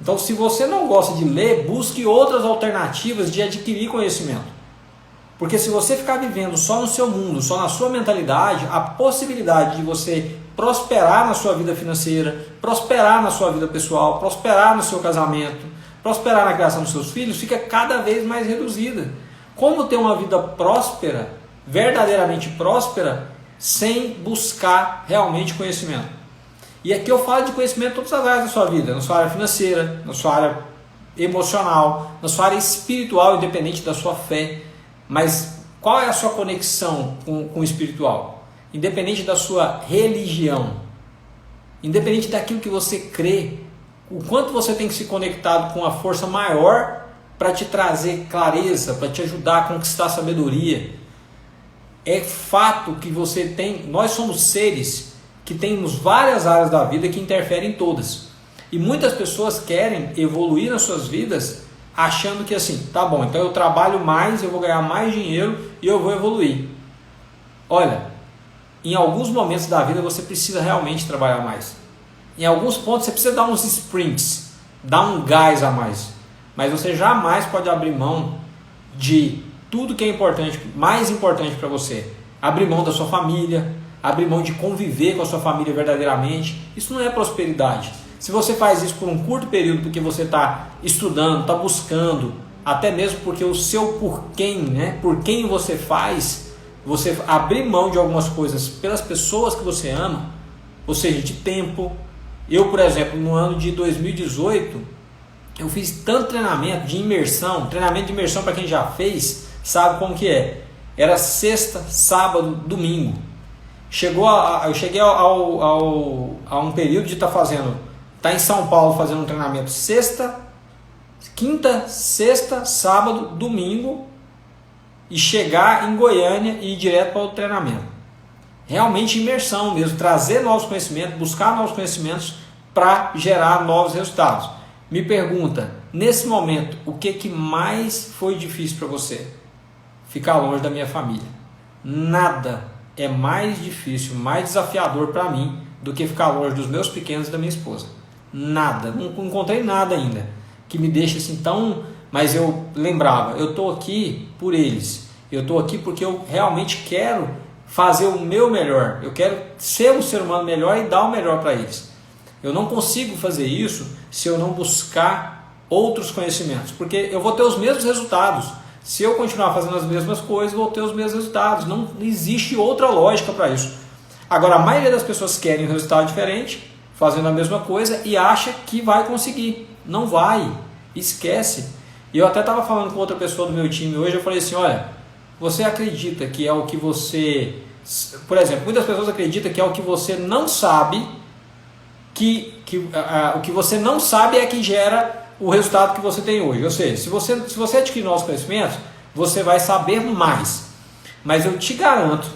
Então, se você não gosta de ler, busque outras alternativas de adquirir conhecimento. Porque se você ficar vivendo só no seu mundo, só na sua mentalidade, a possibilidade de você prosperar na sua vida financeira, prosperar na sua vida pessoal, prosperar no seu casamento, prosperar na criação dos seus filhos, fica cada vez mais reduzida. Como ter uma vida próspera, verdadeiramente próspera, sem buscar realmente conhecimento? E aqui eu falo de conhecimento em todas as áreas da sua vida, na sua área financeira, na sua área emocional, na sua área espiritual, independente da sua fé. Mas qual é a sua conexão com o espiritual? Independente da sua religião, independente daquilo que você crê, o quanto você tem que se conectado com a força maior para te trazer clareza, para te ajudar a conquistar a sabedoria. É fato que você tem, nós somos seres que temos várias áreas da vida que interferem em todas. E muitas pessoas querem evoluir nas suas vidas achando que assim, tá bom, então eu trabalho mais, eu vou ganhar mais dinheiro e eu vou evoluir. Olha, em alguns momentos da vida você precisa realmente trabalhar mais. Em alguns pontos você precisa dar uns sprints, dar um gás a mais. Mas você jamais pode abrir mão de tudo que é importante, mais importante para você. Abrir mão da sua família, abrir mão de conviver com a sua família verdadeiramente. Isso não é prosperidade. Se você faz isso por um curto período porque você está estudando, está buscando, até mesmo porque o seu porquê, né, por quem você faz, você abrir mão de algumas coisas pelas pessoas que você ama, ou seja, de tempo. Eu, por exemplo, no ano de 2018, eu fiz tanto treinamento de imersão. Treinamento de imersão, para quem já fez, sabe como que é. Era sexta, sábado, domingo. Eu cheguei a um período de estar em São Paulo fazendo um treinamento quinta, sexta, sábado, domingo, e chegar em Goiânia e ir direto para o treinamento. Realmente imersão mesmo, trazer novos conhecimentos, buscar novos conhecimentos para gerar novos resultados. Me pergunta, nesse momento, o que mais foi difícil para você? Ficar longe da minha família. Nada é mais difícil, mais desafiador para mim do que ficar longe dos meus pequenos e da minha esposa. Nada, não encontrei nada ainda que me deixe assim tão... Mas eu lembrava, eu estou aqui por eles, eu estou aqui porque eu realmente quero fazer o meu melhor, eu quero ser um ser humano melhor e dar o melhor para eles. Eu não consigo fazer isso se eu não buscar outros conhecimentos, porque eu vou ter os mesmos resultados. Se eu continuar fazendo as mesmas coisas, vou ter os mesmos resultados. Não existe outra lógica para isso. Agora, a maioria das pessoas querem um resultado diferente, fazendo a mesma coisa, e acha que vai conseguir. Não vai. Esquece. E eu até estava falando com outra pessoa do meu time hoje, eu falei assim, olha, você acredita que é o que você... Por exemplo, muitas pessoas acreditam que é o que você não sabe, o que você não sabe é que gera o resultado que você tem hoje. Ou seja, se você adquirir novos conhecimentos, você vai saber mais. Mas eu te garanto,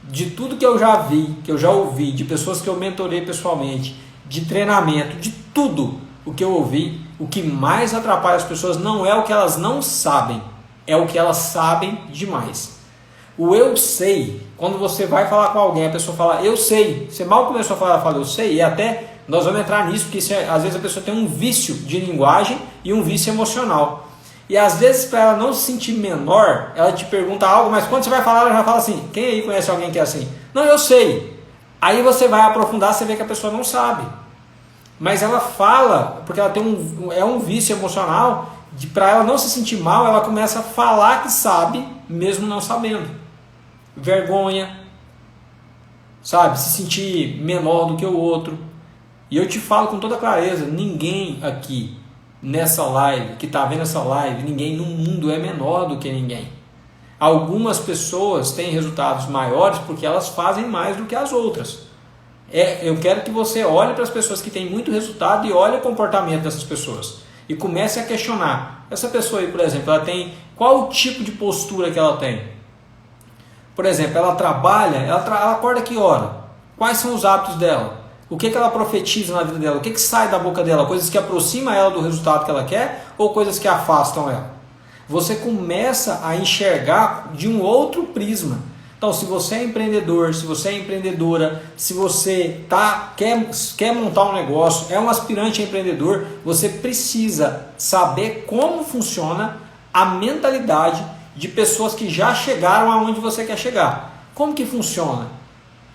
de tudo que eu já vi, que eu já ouvi, de pessoas que eu mentorei pessoalmente, de treinamento, de tudo o que eu ouvi, o que mais atrapalha as pessoas não é o que elas não sabem, é o que elas sabem demais. O eu sei, quando você vai falar com alguém, a pessoa fala eu sei, você mal começou a falar, ela fala eu sei, e até nós vamos entrar nisso, porque às vezes a pessoa tem um vício de linguagem e um vício emocional. E às vezes, para ela não se sentir menor, ela te pergunta algo, mas quando você vai falar, ela já fala assim, quem aí conhece alguém que é assim? Não, eu sei. Aí você vai aprofundar, você vê que a pessoa não sabe. Mas ela fala, porque ela tem um vício emocional, para ela não se sentir mal, ela começa a falar que sabe, mesmo não sabendo. Vergonha, sabe? Se sentir menor do que o outro. E eu te falo com toda clareza, ninguém aqui nessa live, que está vendo essa live, ninguém no mundo é menor do que ninguém. Algumas pessoas têm resultados maiores porque elas fazem mais do que as outras. Eu quero que você olhe para as pessoas que têm muito resultado e olhe o comportamento dessas pessoas. E comece a questionar. Essa pessoa aí, por exemplo, ela tem... Qual o tipo de postura que ela tem? Por exemplo, ela trabalha, ela acorda que hora? Quais são os hábitos dela? O que ela profetiza na vida dela? O que sai da boca dela? Coisas que aproximam ela do resultado que ela quer ou coisas que afastam ela? Você começa a enxergar de um outro prisma. Então, se você é empreendedor, se você é empreendedora, se você quer montar um negócio, é um aspirante a empreendedor, você precisa saber como funciona a mentalidade de pessoas que já chegaram aonde você quer chegar. Como que funciona?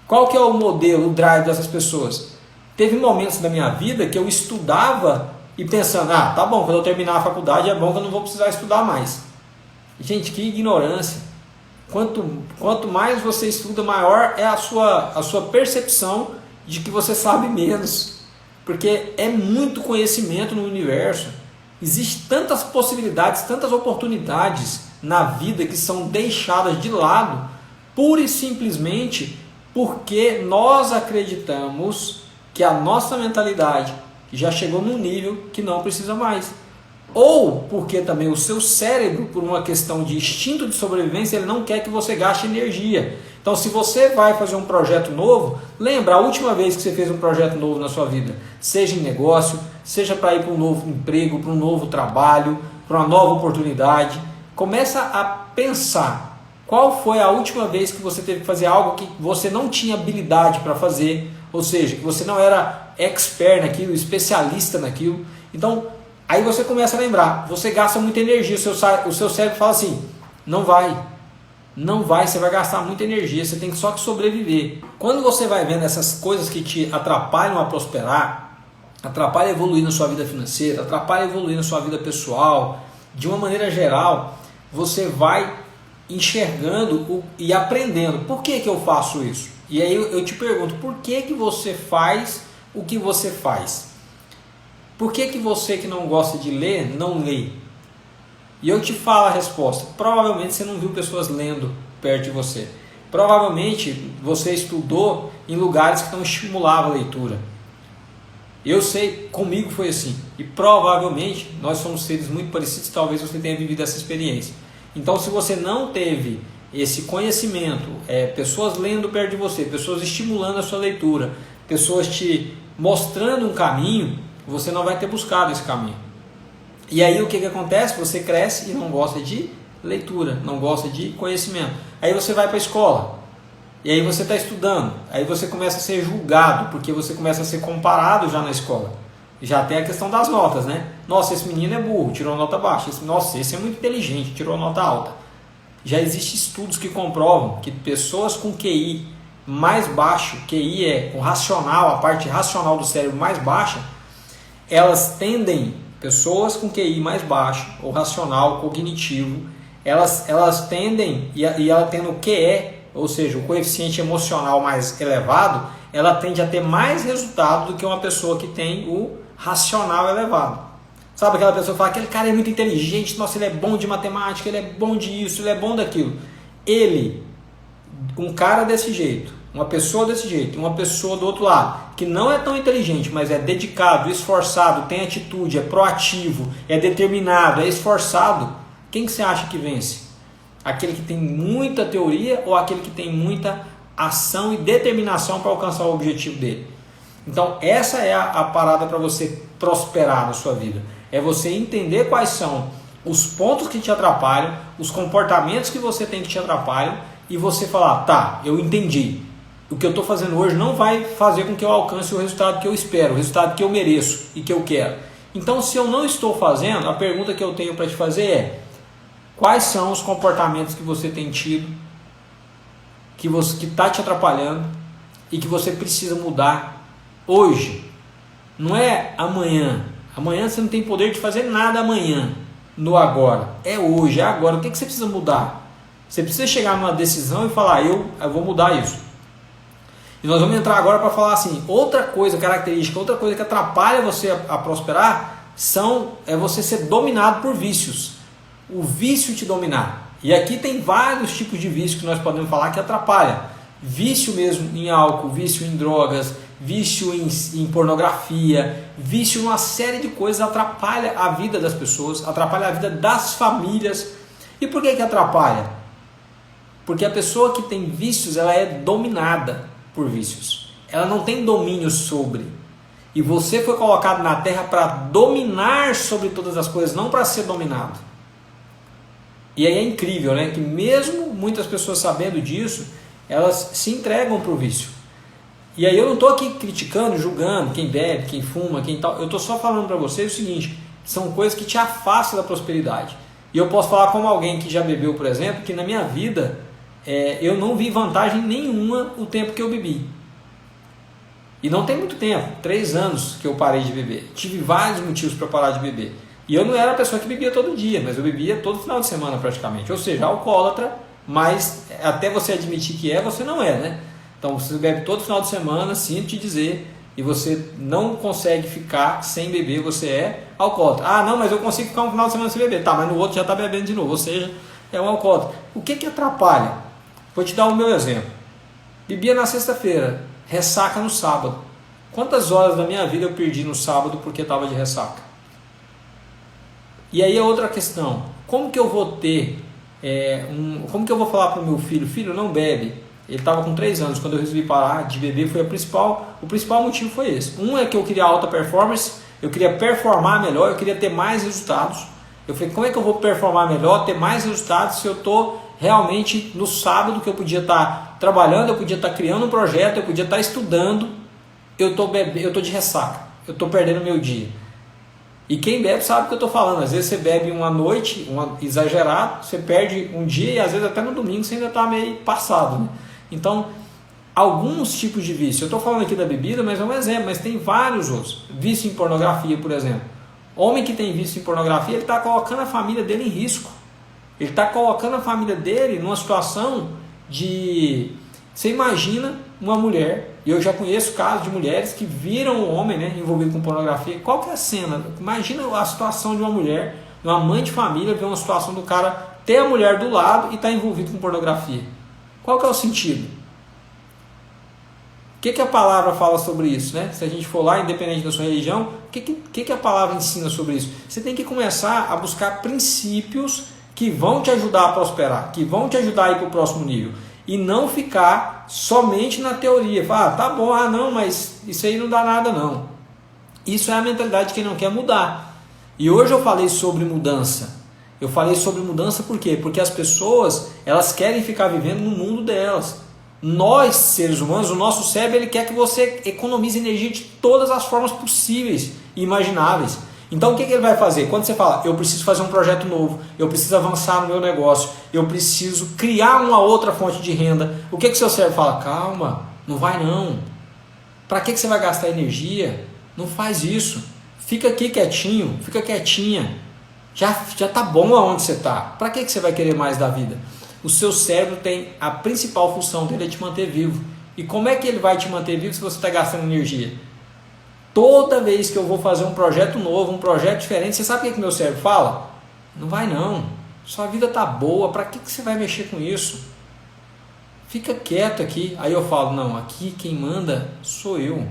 Qual que é o modelo, o drive dessas pessoas? Teve momentos da minha vida que eu estudava e pensando, tá bom, quando eu terminar a faculdade é bom que eu não vou precisar estudar mais. Gente, que ignorância. Quanto mais você estuda, maior é a sua percepção de que você sabe menos. Porque é muito conhecimento no universo. Existem tantas possibilidades, tantas oportunidades na vida que são deixadas de lado, pura e simplesmente porque nós acreditamos que a nossa mentalidade já chegou num nível que não precisa mais. Ou porque também o seu cérebro, por uma questão de instinto de sobrevivência, ele não quer que você gaste energia. Então, se você vai fazer um projeto novo, lembra a última vez que você fez um projeto novo na sua vida, seja em negócio, seja para ir para um novo emprego, para um novo trabalho, para uma nova oportunidade, começa a pensar qual foi a última vez que você teve que fazer algo que você não tinha habilidade para fazer, ou seja, que você não era expert naquilo, especialista naquilo. Então, aí você começa a lembrar, você gasta muita energia, o seu cérebro fala assim, não vai, você vai gastar muita energia, você tem só que sobreviver. Quando você vai vendo essas coisas que te atrapalham a prosperar, atrapalham a evoluir na sua vida financeira, atrapalham a evoluir na sua vida pessoal, de uma maneira geral, você vai enxergando e aprendendo. Por que eu faço isso? E aí eu te pergunto, por que você faz o que você faz? Por que você que não gosta de ler, não lê? E eu te falo a resposta. Provavelmente você não viu pessoas lendo perto de você. Provavelmente você estudou em lugares que não estimulavam a leitura. Eu sei, comigo foi assim. E provavelmente nós somos seres muito parecidos, talvez você tenha vivido essa experiência. Então, se você não teve esse conhecimento, pessoas lendo perto de você, pessoas estimulando a sua leitura, pessoas te mostrando um caminho, você não vai ter buscado esse caminho. E aí o que acontece? Você cresce e não gosta de leitura, não gosta de conhecimento. Aí você vai para a escola, e aí você está estudando, aí você começa a ser julgado, porque você começa a ser comparado já na escola. Já tem a questão das notas, né? Nossa, esse menino é burro, tirou nota baixa. Nossa, esse é muito inteligente, tirou nota alta. Já existem estudos que comprovam que pessoas com QI mais baixo, QI é o racional, a parte racional do cérebro mais baixa, elas tendem, pessoas com QI mais baixo, ou racional, cognitivo, elas tendem, e ela tendo o QE, ou seja, o coeficiente emocional mais elevado, ela tende a ter mais resultado do que uma pessoa que tem o racional elevado. Sabe aquela pessoa que fala, aquele cara é muito inteligente, nossa, ele é bom de matemática, ele é bom disso, ele é bom daquilo. Um cara desse jeito, uma pessoa desse jeito, uma pessoa do outro lado, que não é tão inteligente, mas é dedicado, esforçado, tem atitude, é proativo, é determinado, é esforçado, quem que você acha que vence? Aquele que tem muita teoria ou aquele que tem muita ação e determinação para alcançar o objetivo dele? Então essa é a parada para você prosperar na sua vida. É você entender quais são os pontos que te atrapalham, os comportamentos que você tem que te atrapalham, e você falar, tá, eu entendi. O que eu estou fazendo hoje não vai fazer com que eu alcance o resultado que eu espero, o resultado que eu mereço e que eu quero. Então, se eu não estou fazendo, a pergunta que eu tenho para te fazer é, quais são os comportamentos que você tem tido, que está te atrapalhando e que você precisa mudar hoje? Não é amanhã. Amanhã você não tem poder de fazer nada amanhã, no agora. É hoje, é agora. O que você precisa mudar? Você precisa chegar numa decisão e falar, eu vou mudar isso. E nós vamos entrar agora para falar assim, outra coisa característica, outra coisa que atrapalha você a prosperar é você ser dominado por vícios. O vício te dominar. E aqui tem vários tipos de vício que nós podemos falar que atrapalha. Vício mesmo em álcool, vício em drogas, vício em pornografia, vício em uma série de coisas, atrapalha a vida das pessoas, atrapalha a vida das famílias. E por que atrapalha? Porque a pessoa que tem vícios, ela é dominada por vícios. Ela não tem domínio sobre. E você foi colocado na terra para dominar sobre todas as coisas, não para ser dominado. E aí é incrível, né? Que mesmo muitas pessoas sabendo disso, elas se entregam para o vício. E aí eu não estou aqui criticando, julgando quem bebe, quem fuma, quem tal. Eu estou só falando para vocês o seguinte, são coisas que te afastam da prosperidade. E eu posso falar como alguém que já bebeu, por exemplo, que na minha vida eu não vi vantagem nenhuma o tempo que eu bebi. E não tem muito tempo, 3 anos que eu parei de beber. Tive vários motivos para parar de beber. E eu não era a pessoa que bebia todo dia, mas eu bebia todo final de semana praticamente. Ou seja, alcoólatra, mas até você admitir que você não é, né? Então você bebe todo final de semana, sinto te dizer, e você não consegue ficar sem beber, você é alcoólatra. Ah, não, mas eu consigo ficar um final de semana sem beber. Tá, mas no outro já está bebendo de novo, ou seja, é um alcoólatra. O que atrapalha? Vou te dar o meu exemplo. Bebia na sexta-feira, ressaca no sábado. Quantas horas da minha vida eu perdi no sábado porque estava de ressaca? E aí é outra questão. Como que eu vou ter, como que eu vou falar para o meu filho, filho, não bebe? Ele estava com 3 anos, quando eu resolvi parar de beber, o principal motivo foi esse. Um é que eu queria alta performance, eu queria performar melhor, eu queria ter mais resultados. Eu falei, como é que eu vou performar melhor, ter mais resultados se eu estou realmente no sábado que eu podia estar trabalhando, eu podia estar criando um projeto, eu podia estar estudando, eu estou de ressaca, eu estou perdendo meu dia. E quem bebe sabe o que eu estou falando. Às vezes você bebe uma noite, exagerado, você perde um dia e às vezes até no domingo você ainda está meio passado, né? Então, alguns tipos de vício, eu estou falando aqui da bebida, mas é um exemplo, mas tem vários outros. Vício em pornografia, por exemplo. Homem que tem vício em pornografia, ele está colocando a família dele em risco. Ele está colocando a família dele numa situação de... Você imagina uma mulher, e eu já conheço casos de mulheres que viram um homem, né, envolvido com pornografia. Qual que é a cena? Imagina a situação de uma mulher, uma mãe de família, ver uma situação do cara ter a mulher do lado e estar envolvido com pornografia. Qual que é o sentido? O que a palavra fala sobre isso, né? Se a gente for lá, independente da sua religião, o que a palavra ensina sobre isso? Você tem que começar a buscar princípios que vão te ajudar a prosperar, que vão te ajudar a ir para o próximo nível. E não ficar somente na teoria. Falar, tá bom, não, mas isso aí não dá nada não. Isso é a mentalidade de quem não quer mudar. E hoje eu falei sobre mudança. Eu falei sobre mudança por quê? Porque as pessoas, elas querem ficar vivendo no mundo delas. Nós, seres humanos, o nosso cérebro, ele quer que você economize energia de todas as formas possíveis e imagináveis. Então o que ele vai fazer? Quando você fala, eu preciso fazer um projeto novo, eu preciso avançar no meu negócio, eu preciso criar uma outra fonte de renda, o que seu cérebro fala? Calma, não vai não. Para que você vai gastar energia? Não faz isso. Fica aqui quietinho, fica quietinha. Já tá bom aonde você está. Para que você vai querer mais da vida? O seu cérebro tem a principal função dele é te manter vivo. E como é que ele vai te manter vivo se você está gastando energia? Toda vez que eu vou fazer um projeto novo, um projeto diferente, você sabe o que meu cérebro fala? Não vai não. Sua vida tá boa, para que você vai mexer com isso? Fica quieto aqui. Aí eu falo, não, aqui quem manda sou eu.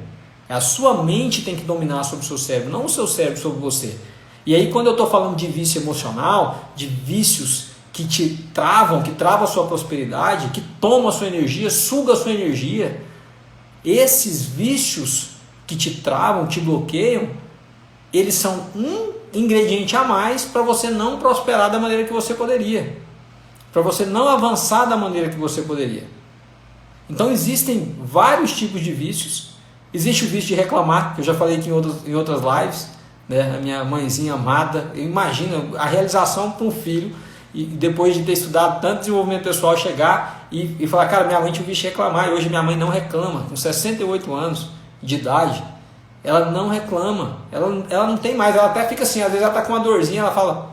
A sua mente tem que dominar sobre o seu cérebro, não o seu cérebro sobre você. E aí quando eu estou falando de vício emocional, de vícios que te travam, que travam a sua prosperidade, que tomam a sua energia, sugam a sua energia, esses vícios que te travam, te bloqueiam, eles são um ingrediente a mais para você não prosperar da maneira que você poderia, para você não avançar da maneira que você poderia. Então existem vários tipos de vícios. Existe o vício de reclamar, que eu já falei aqui em outras lives, né? A minha mãezinha amada, eu imagino a realização para um filho, e depois de ter estudado tanto desenvolvimento pessoal, chegar e falar, cara, minha mãe tinha o vício de reclamar, e hoje minha mãe não reclama, com 68 anos de idade, ela não reclama, ela não tem mais, ela até fica assim, às vezes ela está com uma dorzinha, ela fala,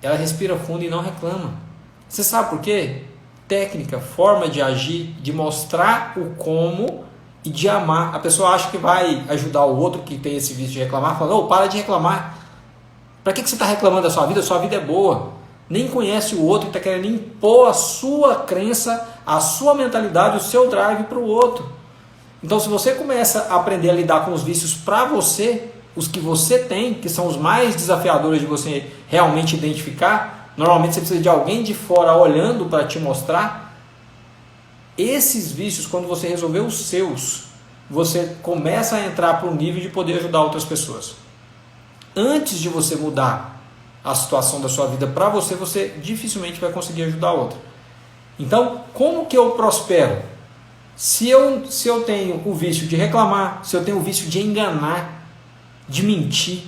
ela respira fundo e não reclama. Você sabe por quê? Técnica, forma de agir, de mostrar o como e de amar. A pessoa acha que vai ajudar o outro que tem esse vício de reclamar, fala, não, para de reclamar. Para que você está reclamando da sua vida? Sua vida é boa. Nem conhece o outro e está querendo impor a sua crença, a sua mentalidade, o seu drive para o outro. Então se você começa a aprender a lidar com os vícios para você, os que você tem, que são os mais desafiadores de você realmente identificar, normalmente você precisa de alguém de fora olhando para te mostrar. Esses vícios, quando você resolver os seus, você começa a entrar para o nível de poder ajudar outras pessoas. Antes de você mudar a situação da sua vida para você, você dificilmente vai conseguir ajudar outra. Então, como que eu prospero? Se eu tenho o vício de reclamar, se eu tenho o vício de enganar, de mentir.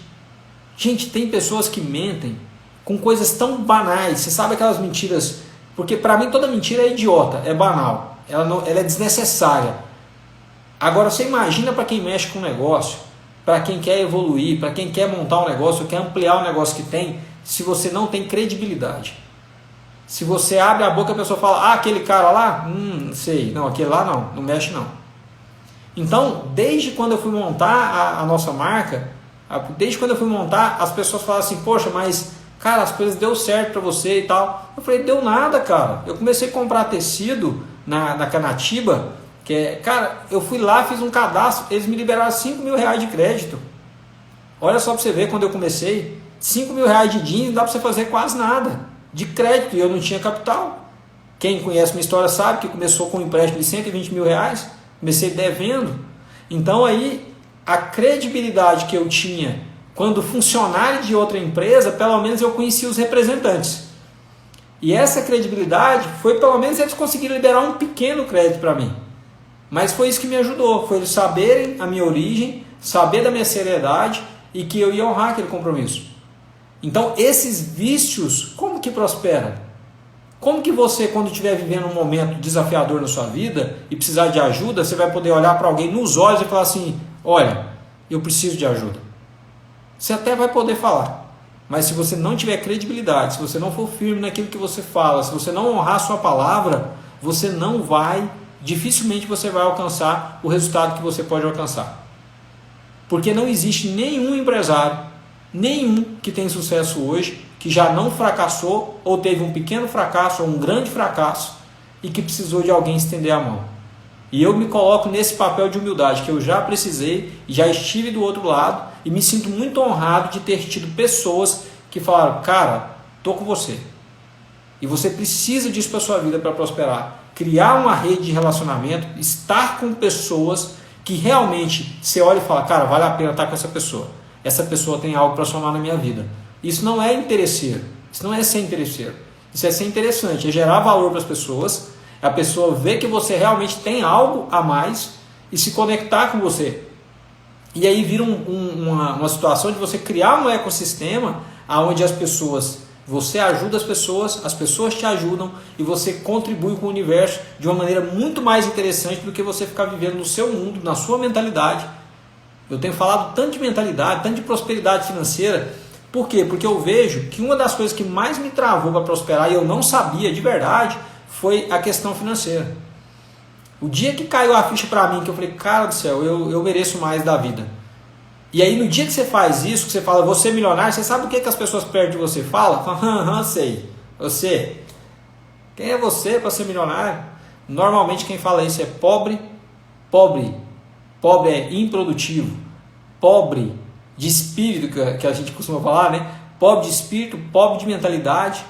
Gente, tem pessoas que mentem com coisas tão banais. Você sabe aquelas mentiras? Porque para mim toda mentira é idiota, é banal. Ela é desnecessária. Agora você imagina para quem mexe com o negócio, para quem quer evoluir, para quem quer montar um negócio, quer ampliar o negócio que tem, se você não tem credibilidade. Se você abre a boca, a pessoa fala, aquele cara lá, não sei, não, aquele lá não mexe não. Então, desde quando eu fui montar a nossa marca, desde quando eu fui montar, as pessoas falam assim, poxa, mas, cara, as coisas deu certo para você e tal. Eu falei, deu nada, cara. Eu comecei a comprar tecido na Canatiba, cara, eu fui lá, fiz um cadastro, eles me liberaram 5 mil reais de crédito. Olha só para você ver, quando eu comecei, 5 mil reais de jeans não dá para você fazer quase nada de crédito, e eu não tinha capital. Quem conhece minha história sabe que começou com um empréstimo de 120 mil reais, comecei devendo. Então aí, a credibilidade que eu tinha quando funcionário de outra empresa, pelo menos eu conhecia os representantes. E essa credibilidade foi, pelo menos eles conseguiram liberar um pequeno crédito para mim. Mas foi isso que me ajudou, foi eles saberem a minha origem, saber da minha seriedade e que eu ia honrar aquele compromisso. Então esses vícios, como que prosperam? Como que você, quando estiver vivendo um momento desafiador na sua vida e precisar de ajuda, você vai poder olhar para alguém nos olhos e falar assim, olha, eu preciso de ajuda. Você até vai poder falar, mas se você não tiver credibilidade, se você não for firme naquilo que você fala, se você não honrar a sua palavra, você não vai, dificilmente você vai alcançar o resultado que você pode alcançar. Porque não existe nenhum empresário, nenhum que tem sucesso hoje, que já não fracassou, ou teve um pequeno fracasso, ou um grande fracasso, e que precisou de alguém estender a mão. E eu me coloco nesse papel de humildade, que eu já precisei, já estive do outro lado, e me sinto muito honrado de ter tido pessoas que falaram, cara, tô com você. E você precisa disso para a sua vida para prosperar. Criar uma rede de relacionamento, estar com pessoas que realmente você olha e fala, cara, vale a pena estar com essa pessoa. Essa pessoa tem algo para somar na minha vida. Isso não é interesseiro, isso não é ser interesseiro. Isso é ser interessante, é gerar valor para as pessoas, a pessoa ver que você realmente tem algo a mais e se conectar com você. E aí vira uma situação de você criar um ecossistema onde as pessoas, você ajuda as pessoas te ajudam e você contribui com o universo de uma maneira muito mais interessante do que você ficar vivendo no seu mundo, na sua mentalidade. Eu tenho falado tanto de mentalidade, tanto de prosperidade financeira. Por quê? Porque eu vejo que uma das coisas que mais me travou para prosperar e eu não sabia de verdade foi a questão financeira. O dia que caiu a ficha para mim, que eu falei, cara do céu, eu mereço mais da vida. E aí no dia que você faz isso, que você fala, você é milionário, você sabe o que as pessoas perto de você falam? Fala, sei. Você. Quem é você para ser milionário? Normalmente quem fala isso é pobre. Pobre é improdutivo. Pobre de espírito, que a gente costuma falar, né? Pobre de espírito, pobre de mentalidade,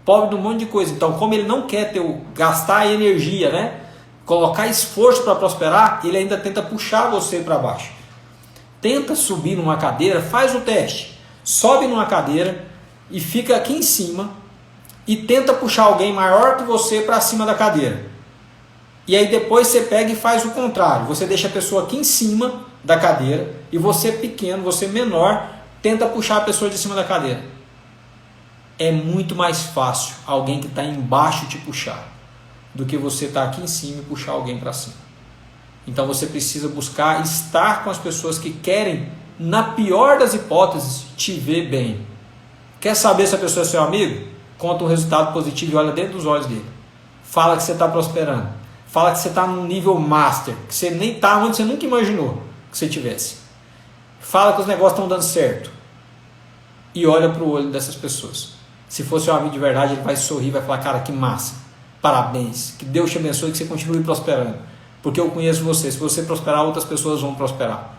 pobre de um monte de coisa. Então, como ele não quer gastar energia, né? Colocar esforço para prosperar, ele ainda tenta puxar você para baixo. Tenta subir numa cadeira, faz o teste. Sobe numa cadeira e fica aqui em cima e tenta puxar alguém maior que você para cima da cadeira. E aí depois você pega e faz o contrário. Você deixa a pessoa aqui em cima da cadeira e você pequeno, você menor, tenta puxar a pessoa de cima da cadeira. É muito mais fácil alguém que está embaixo te puxar do que você estar aqui em cima e puxar alguém para cima. Então você precisa buscar estar com as pessoas que querem, na pior das hipóteses, te ver bem. Quer saber se a pessoa é seu amigo? Conta um resultado positivo e olha dentro dos olhos dele. Fala que você está prosperando. Fala que você está num nível master, que você nem está onde você nunca imaginou que você tivesse. Fala que os negócios estão dando certo. E olha para o olho dessas pessoas. Se fosse um amigo de verdade, ele vai sorrir, vai falar, cara, que massa. Parabéns. Que Deus te abençoe e que você continue prosperando. Porque eu conheço você. Se você prosperar, outras pessoas vão prosperar.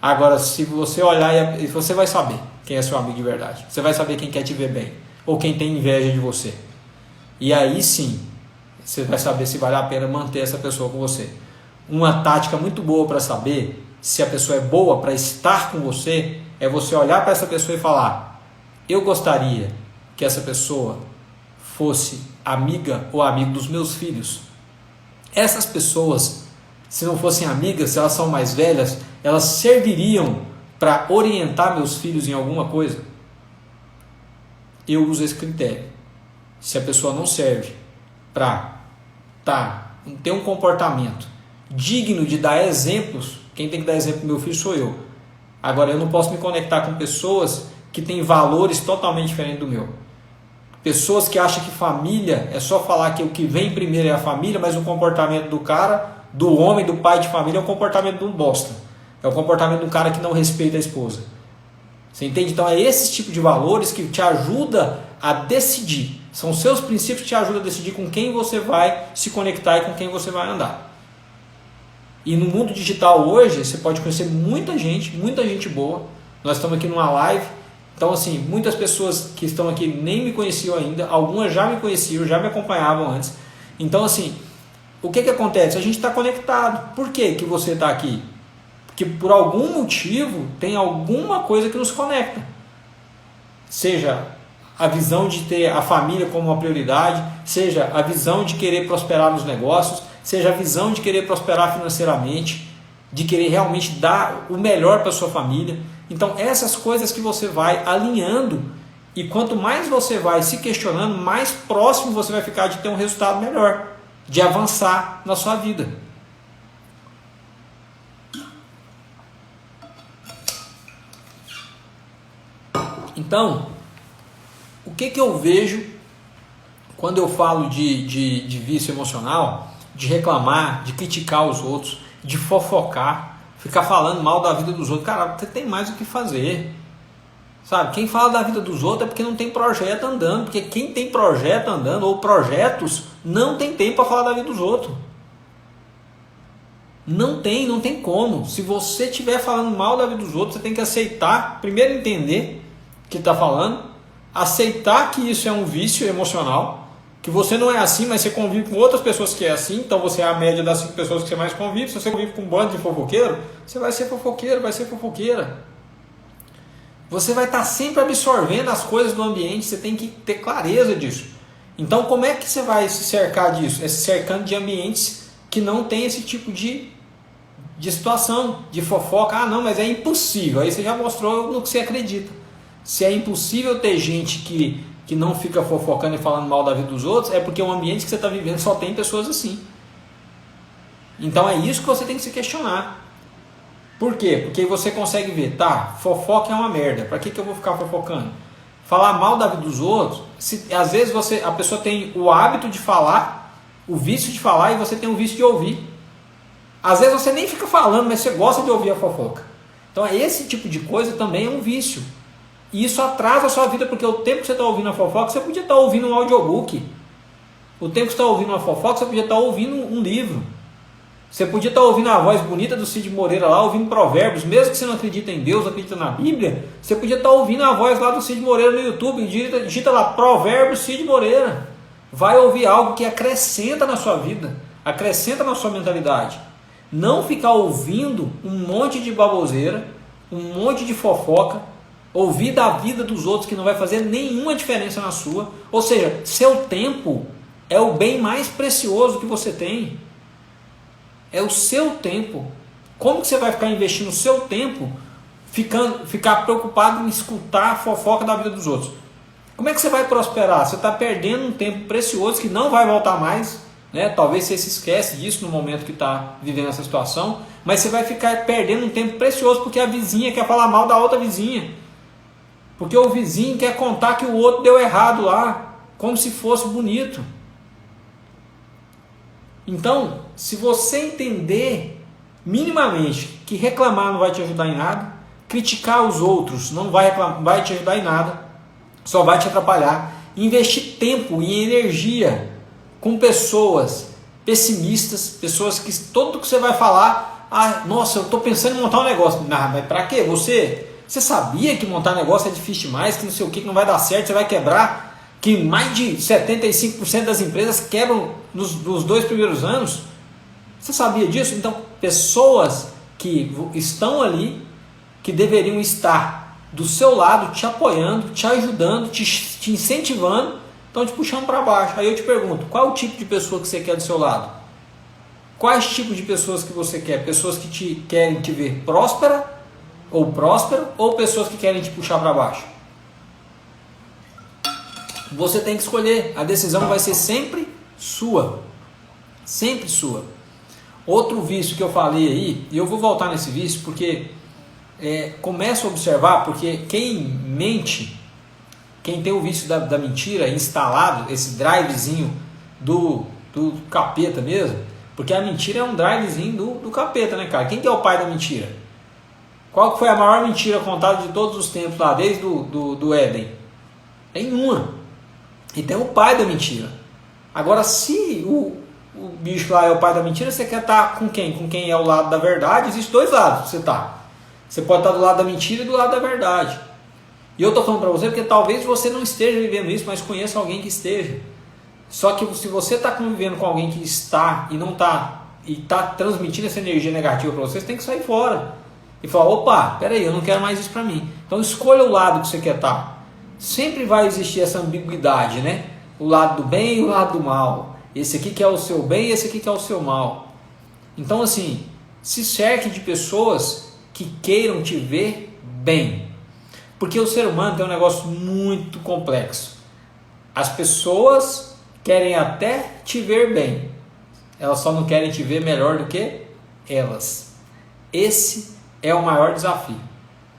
Agora, se você olhar, você vai saber quem é seu amigo de verdade. Você vai saber quem quer te ver bem. Ou quem tem inveja de você. E aí sim, você vai saber se vale a pena manter essa pessoa com você. Uma tática muito boa para saber se a pessoa é boa para estar com você é você olhar para essa pessoa e falar: eu gostaria que essa pessoa fosse amiga ou amigo dos meus filhos. Essas pessoas, se não fossem amigas, se elas são mais velhas, elas serviriam para orientar meus filhos em alguma coisa? Eu uso esse critério. Se a pessoa não serve para ter um comportamento digno de dar exemplos, quem tem que dar exemplo pro meu filho sou eu. Agora, eu não posso me conectar com pessoas que têm valores totalmente diferentes do meu. Pessoas que acham que família é só falar que o que vem primeiro é a família, mas o comportamento do cara, do homem, do pai de família, é o comportamento de um bosta. É o comportamento de um cara que não respeita a esposa. Você entende? Então é esse tipo de valores que te ajuda a decidir. São seus princípios que te ajudam a decidir com quem você vai se conectar e com quem você vai andar. E no mundo digital hoje, você pode conhecer muita gente boa. Nós estamos aqui numa live. Então, assim, muitas pessoas que estão aqui nem me conheciam ainda. Algumas já me conheciam, já me acompanhavam antes. Então, assim, o que acontece? A gente está conectado. Por que você está aqui? Porque por algum motivo tem alguma coisa que nos conecta. Seja a visão de ter a família como uma prioridade, seja a visão de querer prosperar nos negócios, seja a visão de querer prosperar financeiramente, de querer realmente dar o melhor para a sua família. Então essas coisas que você vai alinhando, e quanto mais você vai se questionando, mais próximo você vai ficar de ter um resultado melhor, de avançar na sua vida. Então, o que eu vejo quando eu falo de vício emocional, de reclamar, de criticar os outros, de fofocar, ficar falando mal da vida dos outros? Cara, você tem mais o que fazer. Sabe, quem fala da vida dos outros é porque não tem projeto andando, porque quem tem projeto andando, ou projetos, não tem tempo para falar da vida dos outros. Não tem como. Se você estiver falando mal da vida dos outros, você tem que aceitar, primeiro entender que está falando, aceitar que isso é um vício emocional, que você não é assim, mas você convive com outras pessoas que é assim, então você é a média das 5 pessoas que você mais convive. Se você convive com um bando de fofoqueiro, você vai ser fofoqueiro, vai ser fofoqueira. Você vai estar sempre absorvendo as coisas do ambiente, você tem que ter clareza disso. Então como é que você vai se cercar disso? É se cercando de ambientes que não tem esse tipo de situação, de fofoca. Ah não, mas é impossível. Aí você já mostrou no que você acredita. Se é impossível ter gente que não fica fofocando e falando mal da vida dos outros, é porque o ambiente que você está vivendo só tem pessoas assim. Então é isso que você tem que se questionar. Por quê? Porque você consegue ver, tá, fofoca é uma merda, para que eu vou ficar fofocando? Falar mal da vida dos outros, às vezes a pessoa tem o hábito de falar, o vício de falar, e você tem o vício de ouvir. Às vezes você nem fica falando, mas você gosta de ouvir a fofoca. Então esse tipo de coisa também é um vício. E isso atrasa a sua vida, porque o tempo que você está ouvindo a fofoca, você podia estar ouvindo um audiobook. O tempo que você está ouvindo uma fofoca, você podia estar ouvindo um livro. Você podia estar ouvindo a voz bonita do Cid Moreira lá, ouvindo provérbios, mesmo que você não acredita em Deus, acredita na Bíblia, você podia estar ouvindo a voz lá do Cid Moreira no YouTube, digita lá, provérbios Cid Moreira. Vai ouvir algo que acrescenta na sua vida, acrescenta na sua mentalidade. Não ficar ouvindo um monte de baboseira, um monte de fofoca, ouvir da vida dos outros que não vai fazer nenhuma diferença na sua. Ou seja, seu tempo é o bem mais precioso que você tem. É o seu tempo. Como que você vai ficar investindo o seu tempo ficar preocupado em escutar a fofoca da vida dos outros? Como é que você vai prosperar? Você está perdendo um tempo precioso que não vai voltar mais, né? Talvez você se esquece disso no momento que está vivendo essa situação, mas você vai ficar perdendo um tempo precioso porque a vizinha quer falar mal da outra vizinha. Porque o vizinho quer contar que o outro deu errado lá, como se fosse bonito. Então, se você entender minimamente que reclamar não vai te ajudar em nada, criticar os outros não vai te ajudar em nada, só vai te atrapalhar, investir tempo e energia com pessoas pessimistas, pessoas que tudo que você vai falar, ah, nossa, eu estou pensando em montar um negócio. Não, mas para quê? Você sabia que montar negócio é difícil demais, que não sei o que não vai dar certo, você vai quebrar? Que mais de 75% das empresas quebram nos 2 primeiros anos? Você sabia disso? Então, pessoas que estão ali, que deveriam estar do seu lado, te apoiando, te ajudando, te incentivando, estão te puxando para baixo. Aí eu te pergunto, qual o tipo de pessoa que você quer do seu lado? Quais tipos de pessoas que você quer? Pessoas que querem te ver próspero, ou pessoas que querem te puxar para baixo? Você tem que escolher. A decisão vai ser sempre sua. Sempre sua. Outro vício que eu falei aí, e eu vou voltar nesse vício porque começa a observar, porque quem mente, quem tem o vício da mentira instalado, esse drivezinho do capeta mesmo, porque a mentira é um drivezinho do capeta, né, cara? Quem que é o pai da mentira? Qual que foi a maior mentira contada de todos os tempos lá, desde do Éden? Nenhuma. E tem o pai da mentira. Agora, se o bicho lá é o pai da mentira, você quer estar com quem? Com quem é o lado da verdade? Existem dois lados você tá. Você pode estar do lado da mentira e do lado da verdade. E eu estou falando para você porque talvez você não esteja vivendo isso, mas conheça alguém que esteja. Só que se você está convivendo com alguém que está e não está, e está transmitindo essa energia negativa para você, você tem que sair fora. E falar, opa, peraí, eu não quero mais isso para mim. Então escolha o lado que você quer estar. Sempre vai existir essa ambiguidade, né? O lado do bem e o lado do mal. Esse aqui que é o seu bem e esse aqui que é o seu mal. Então assim, se cerque de pessoas que queiram te ver bem. Porque o ser humano tem um negócio muito complexo. As pessoas querem até te ver bem. Elas só não querem te ver melhor do que elas. Esse é o maior desafio.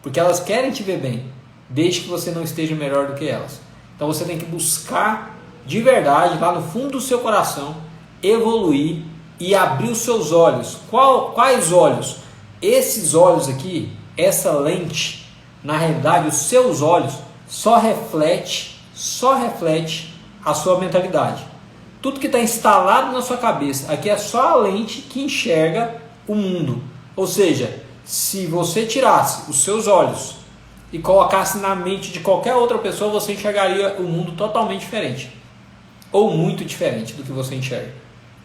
Porque elas querem te ver bem, desde que você não esteja melhor do que elas. Então você tem que buscar de verdade, lá no fundo do seu coração, evoluir e abrir os seus olhos. Quais olhos? Esses olhos aqui, essa lente, na realidade os seus olhos só reflete a sua mentalidade. Tudo que está instalado na sua cabeça, aqui é só a lente que enxerga o mundo. Ou seja, se você tirasse os seus olhos e colocasse na mente de qualquer outra pessoa, você enxergaria o mundo totalmente diferente. Ou muito diferente do que você enxerga.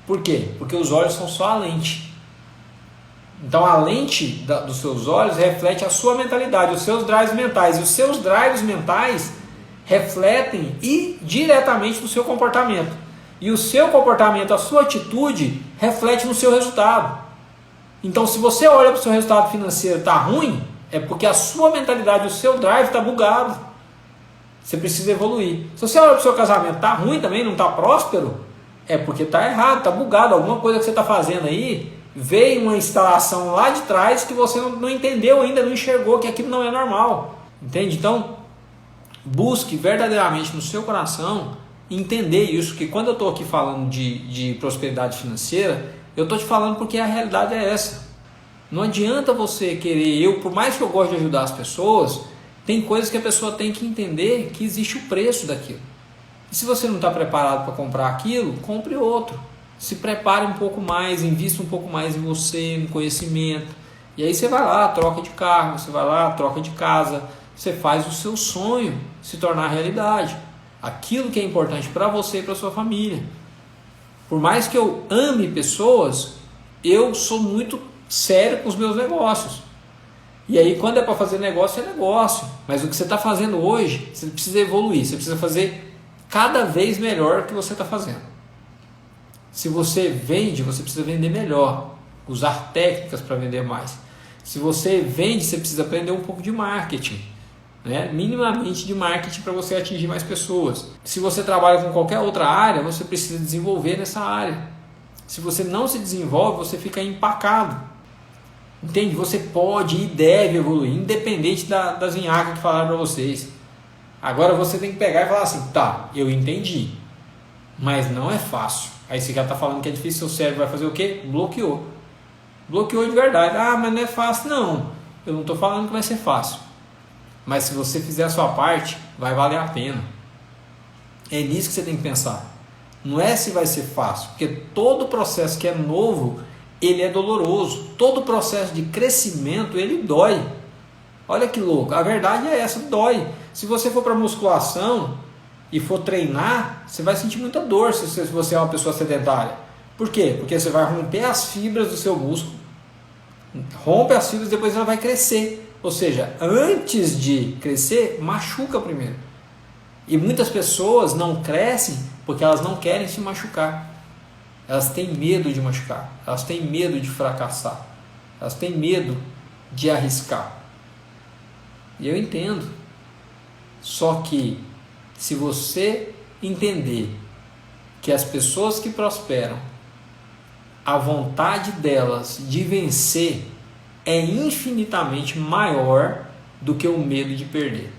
Por quê? Porque os olhos são só a lente. Então a lente dos seus olhos reflete a sua mentalidade, os seus drives mentais. E os seus drives mentais refletem diretamente no seu comportamento. E o seu comportamento, a sua atitude, reflete no seu resultado. Então se você olha para o seu resultado financeiro e está ruim, é porque a sua mentalidade, o seu drive está bugado. Você precisa evoluir. Se você olha para o seu casamento, está ruim também, não está próspero, é porque está errado, está bugado. Alguma coisa que você está fazendo aí, veio uma instalação lá de trás que você não entendeu ainda, não enxergou que aquilo não é normal. Entende? Então, busque verdadeiramente no seu coração entender isso, que quando eu estou aqui falando de prosperidade financeira, eu estou te falando porque a realidade é essa. Não adianta você querer, por mais que eu goste de ajudar as pessoas, tem coisas que a pessoa tem que entender que existe o preço daquilo. E se você não está preparado para comprar aquilo, compre outro. Se prepare um pouco mais, invista um pouco mais em você, no conhecimento. E aí você vai lá, troca de carro, você vai lá, troca de casa, você faz o seu sonho se tornar realidade. Aquilo que é importante para você e para sua família. Por mais que eu ame pessoas, eu sou muito sério com os meus negócios. E aí quando é para fazer negócio, é negócio. Mas o que você está fazendo hoje, você precisa evoluir. Você precisa fazer cada vez melhor o que você está fazendo. Se você vende, você precisa vender melhor. Usar técnicas para vender mais. Se você vende, você precisa aprender um pouco de marketing. Né? Minimamente de marketing para você atingir mais pessoas. Se você trabalha com qualquer outra área, você precisa desenvolver nessa área. Se você não se desenvolve, você fica empacado. Entende? Você pode e deve evoluir, independente das enhacas que falaram para vocês. Agora você tem que pegar e falar assim, tá, eu entendi, mas não é fácil. Aí você já está falando que é difícil, seu cérebro vai fazer o quê? Bloqueou. Bloqueou de verdade. Ah, mas não é fácil. Não, eu não estou falando que vai ser fácil. Mas se você fizer a sua parte, vai valer a pena. É nisso que você tem que pensar. Não é se vai ser fácil, porque todo processo que é novo, ele é doloroso. Todo processo de crescimento, ele dói. Olha que louco, a verdade é essa, dói. Se você for para musculação e for treinar, você vai sentir muita dor se você é uma pessoa sedentária. Por quê? Porque você vai romper as fibras do seu músculo. Rompe as fibras, depois ela vai crescer. Ou seja, antes de crescer, machuca primeiro. E muitas pessoas não crescem porque elas não querem se machucar. Elas têm medo de machucar, elas têm medo de fracassar, elas têm medo de arriscar. E eu entendo. Só que se você entender que as pessoas que prosperam, a vontade delas de vencer é infinitamente maior do que o medo de perder.